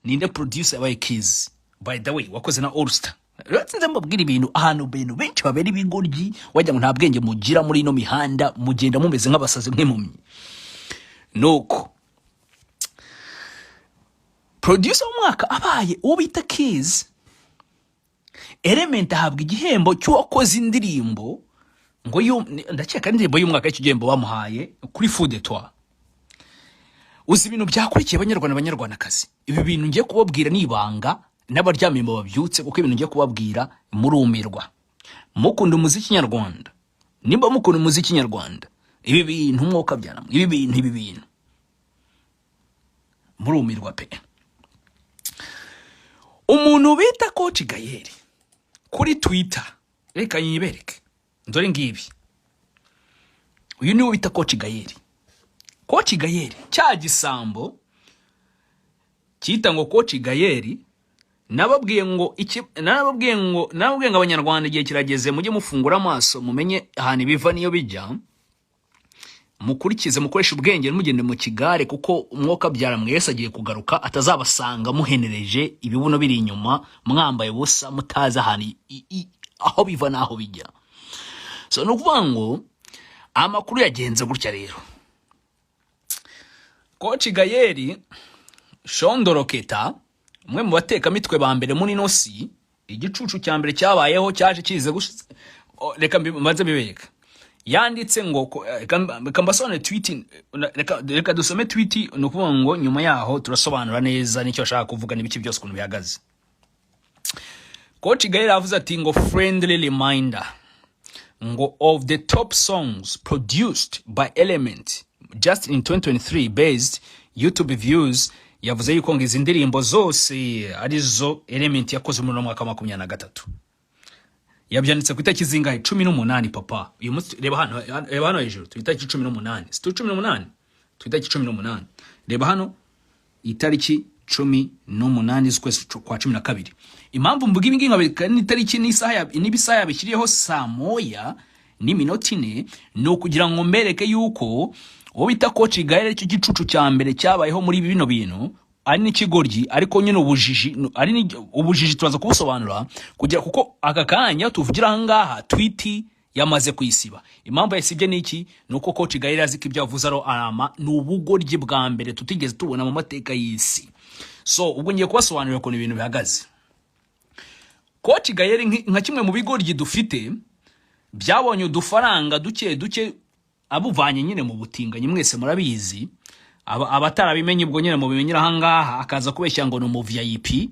ninde producer yabaye kiiz. By the way wakoze na All Star. Ratsinze mbabwira ibintu ahantu beno benshi babera ibigoryi wajya ngo nta bwenge mugira muri ino mihanda mugenda mumeze nk'abasazi nk'impumyi. Nuko producer w'umwaka abaye uwo bita kiiz. Element ahabwa igihembo cy'uwakoze indirimbo ngo ndakeka indirimbo y'umwaka y'ikigihembo bamuhaye kuri Food Etoile. Uzi ibintu byakurikiye abanyarwandakazi. Ibi bintu ngiye kubabwira nibanga n'abaryamye mu babyutse kuko ibintu ngiye kubabwira murumirwa. Mukunda umuziki nyarwanda. Nimba mukunda umuziki nyarwanda, ibi bintu mwoka byanamwe. Ibi bintu murumirwa pe. Umuntu bita CoachGael kuri Twitter, reka nyibereke. Ndore ngibi. Uyu niwe bita CoachGael. CoachGael cya gisambo cyita ngo CoachGael. Nababwiye ngo abanyarwanda igihe kirageze mujye mufungura amaso mumenye ahantu biva niyo bijya. Mukurikize mukoresha ubwenge mugende mu kigare kuko umwuka byara mwese agiye kugaruka atazabasanga muhenereje ibibuno biri inyuma mwambaye busa mutaza ahantu aho biva naho bijya. So nukuvuga ngo amakuru yagenze gutya rero. CoachGael Shondoroketa umwe mu bateka mitwe ba mbere muri nosi igicucu cya mbere cyabayeho cyaje kize reka mbaze bibereka. Yanditse ngo kambasone tweet reka dusome tweet nukuvuga ngo nyuma yaho turasobanura neza nicyo ashaka kuvuga n'ibiki byose kuntu bihagaze. CoachGael avuze ati ngo friendly reminder ngo of the top songs produced by Element just in 2023 based YouTube views. Yavuze yuko ngo izi ndirimbo zose arizo Element yakoze muri mwaka wa 2023. Yabyanditse ku itariki zingahe 18 papa. Uyu munsi reba hano hejuru itariki 18. Si 18. Itariki 18. Reba hano itariki 18 z'ukwezi kwa 12. Impamvu mvuga ibi nginga ni itariki n'ibisaha yabikiriyeho saa moya n'iminota 4 no kugira ngo mbereke yuko uwo bita CoachGael cyo gicucu cya mbere cyabayeho muri bino bintu ari n'ikigoryi ariko nyine ubujiji turaza kubusobanura kugira kuko aka kanya tuvugira ahangaha tweet yamaze kuyisiba. Impamvu yasibye niki nuko CoachGael azi ko ibyo avuze aro arama n'ubugoryi bwa mbere tutigeze tubona mu mateka y'isi. So ubwo ngiye kubasobanurira ko ibintu bihagaze. CoachGael nka kimwe mu bigoryi dufite byabonye udufaranga duke abuvanye nyine mu butinganyi mwese murabizi. Abatarabimenye ubwo nyine mu bimenyera hangaha akaza kubeshya ngo no mu VIP.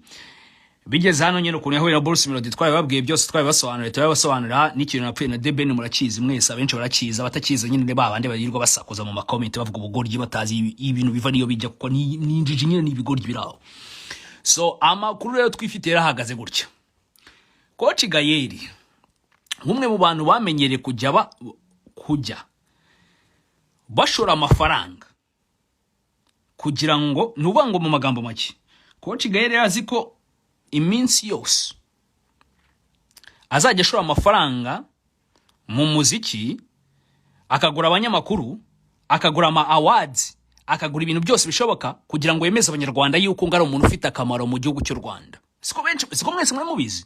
Bigeze hano nyine ukuntu yahurira Bruce Melodie twabibabwiye byose twabibasobanurira n'ikintu napfuye na The Ben murakizi mwese abenshi barakiza batakiza nyine babande bayirirwa basakuza mu comment bavuga ubugoryi batazi ibintu biva niyo bijya kuko ninjiji nyine n'ibigoryi biraho. So amakuru rero twifite yarahagaze gutya. CoachGael umwe mu bantu bamenyere kujya bashora amafaranga kugira ngo nubango mu magambo make. CoachGael yazi ko iminsi yose azajya ashora amafaranga mu muziki, akagura abanyamakuru, akagura ama awards, akagura ibintu byose bishoboka kugira ngo yemeze abanyarwanda yuko ngari umuntu ufite akamaro mu gihugu cy'u Rwanda. Siko mwese mwe mubizi.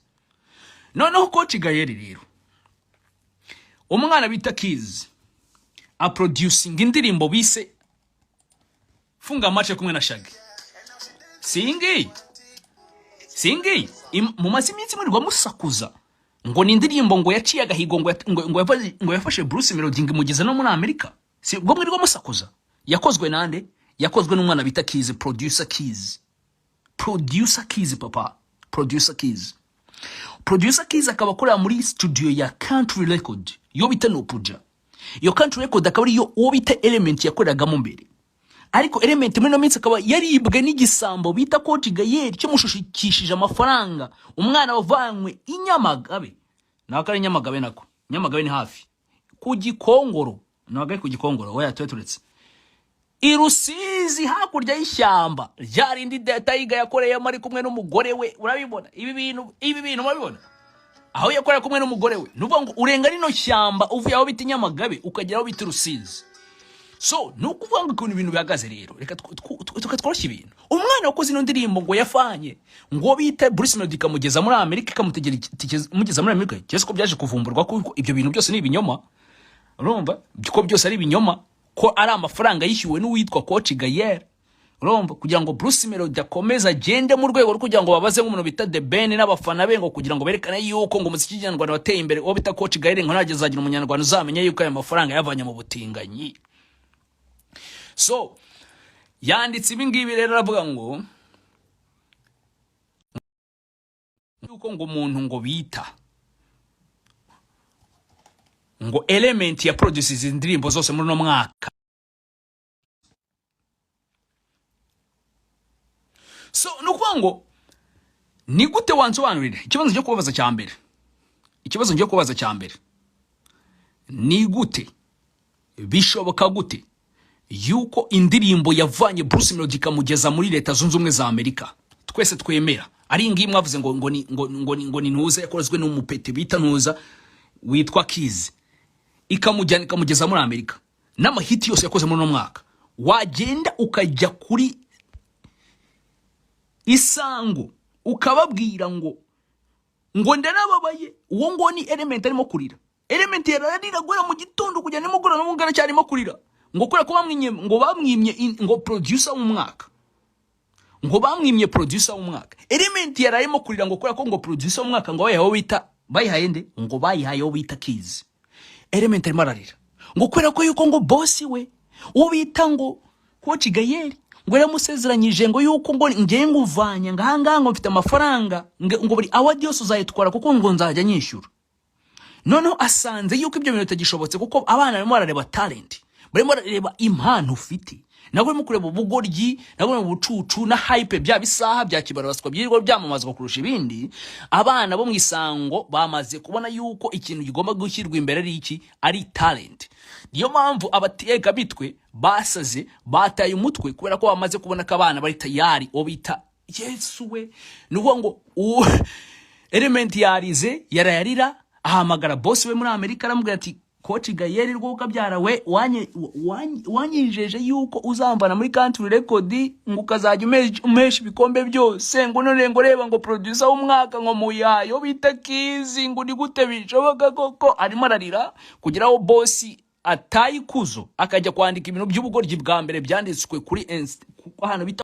Noneho CoachGael rero umwana bita kiiz a producing indirimbo bise funga match kumwe na Shaggy. Singi mu maziminsi muri rwa musakuza ngo ni indirimbo ngo yaciye agahigo ngo yafashe Bruce Melodie ngimugeza no muri Amerika. Si ubwo muri rwa musakuza yakozwe nande? Yakozwe n'umwana bita Kiiz, producer Kiiz papa, producer Kiiz akaba akorera muri studio ya Country Record yo bita no Puja. Yo Country Record akaba ari yo uwo bita Element yakoreragamo mbere. Ariko Element muri no minsi akaba yaribwe n'igisambo bita CoachGael cyo mushushikishije amafaranga. Umwana wavanywe inyamagabe. Naka ari Nyamagabe nako. Nyamagabe ni hafi. Ku Gikongoro. Nabagaye ku Gikongoro oya turetse. Irusizi hakurya y'ishyamba. Ryarindi Tayiga yakoreye ari kumwe n'umugore we. Urabibona? Ibi bintu murabibona? Aho yakorera kumwe n'umugore we. Nuvuga ngo urenga rino shyamba uvuye aho bita Nyamagabe ukagera aho bita Rusizi. So nukuvuga ngo ukuntu ibintu bihagaze rero, reka tworoshye ibintu. Umwana wakoze ino ndirimbo ngo yafanye ngo bita Bruce Melodie kamugeza muri Amerika, kamutegera mugeza muri Amerika, cyese ko byaje kuvumburwa ko ibyo bintu byose ni ibinyoma. Urumva ko byose ari ibinyoma, ko ari amafaranga yishyuwe n'uwitwa CoachGael. Urumva kugira ngo Bruce Melodie akomeza agende mu rwego rwo kugira ngo babaze nk'umuntu bita The Ben n'abafana be, ngo kugira ngo berekane yuko ngo umuziki nyarwanda wateye imbere, wo bita CoachGael ngo nageze agira umunyarwanda uzamenya yuko aya mafaranga yavanye mu butinganyi. So yanditse ibi ngibi rero aravuga ngo yuko ngo umuntu ngo bita ngo Element ya produces indirimbo zose muri no mwaka. So nukuvuga ngo ni gute wansobanurire ikibazo cyo kubaza cya mbere, ikibazo cyo kubaza cya mbere ni gute bishoboka gute yuko indirimbo yavanye Bruce Melodie kamugeza muri leta zunze ubumwe za Amerika twese twemera ari ngiyi mwavuze ngo ni ntuza yakozwe n'umupete bita ntuza witwa kiiiz, ikamujyana ikamugeza muri Amerika n'amahiti yose yakoze muri no mwaka, wagenda ukajya kuri Isango ukababwira ngo ndanababaye, uwo ngo ni Element arimo kurira. Element yararira gwera mu gitondo kujya nimugora n'umugana cyari mo kurira ngo kora ko bamwimye ngo producer w'umwaka, ngo bamwimye producer w'umwaka. Element yararimo kurira ngo kora ko ngo producer w'umwaka ngo bayihaye bita bayihaye nde, ngo bayihaye bita kiiiz. Element arimo ararira ngo kora ko yuko ngo boss we ubita ngo CoachGael ngo yamusezeranyije ngo yuko ngo ngiye nguvanye ngahanga ngo mfite amafaranga ngo buri award yose uzayitwara kuko ngo nzajya nyishyura. Noneho asanze yuko ibyo bintu bitagishobotse kuko abana barimo barareba talent, barimo barareba impano ufite, nabo barimo kureba ubugoryi, nabo mu bucucu na hype bya bisaha bya kibarabaswa byirwa byamamazwa kurusha ibindi. Abana bo mu Isango bamaze kubona yuko ikintu gigomba gushyirwa imbere ari iki, ari talent. Niyo mpamvu abateka bitwe basaze bataye umutwe kubera ko bamaze kubona ko abana bari tayari obita Yesu we. Nuvuga ngo Element yarize yarayarira, ahamagara boss we muri Amerika aramubwira ati CoachGael rwo ukabyara we wanyijeje yuko uzambana muri country record ngo ukazajya umesha ibikombe byose, ngo none ngo reba ngo producer w'umwaka ngo muyayo bita kiiiz, ngo ni gute bishoboka koko. Arimo ararira kugira aho boss ataye ikuzo akajya kwandika ibintu by'ubugoryi bwa mbere byanditswe kuri ahantu bita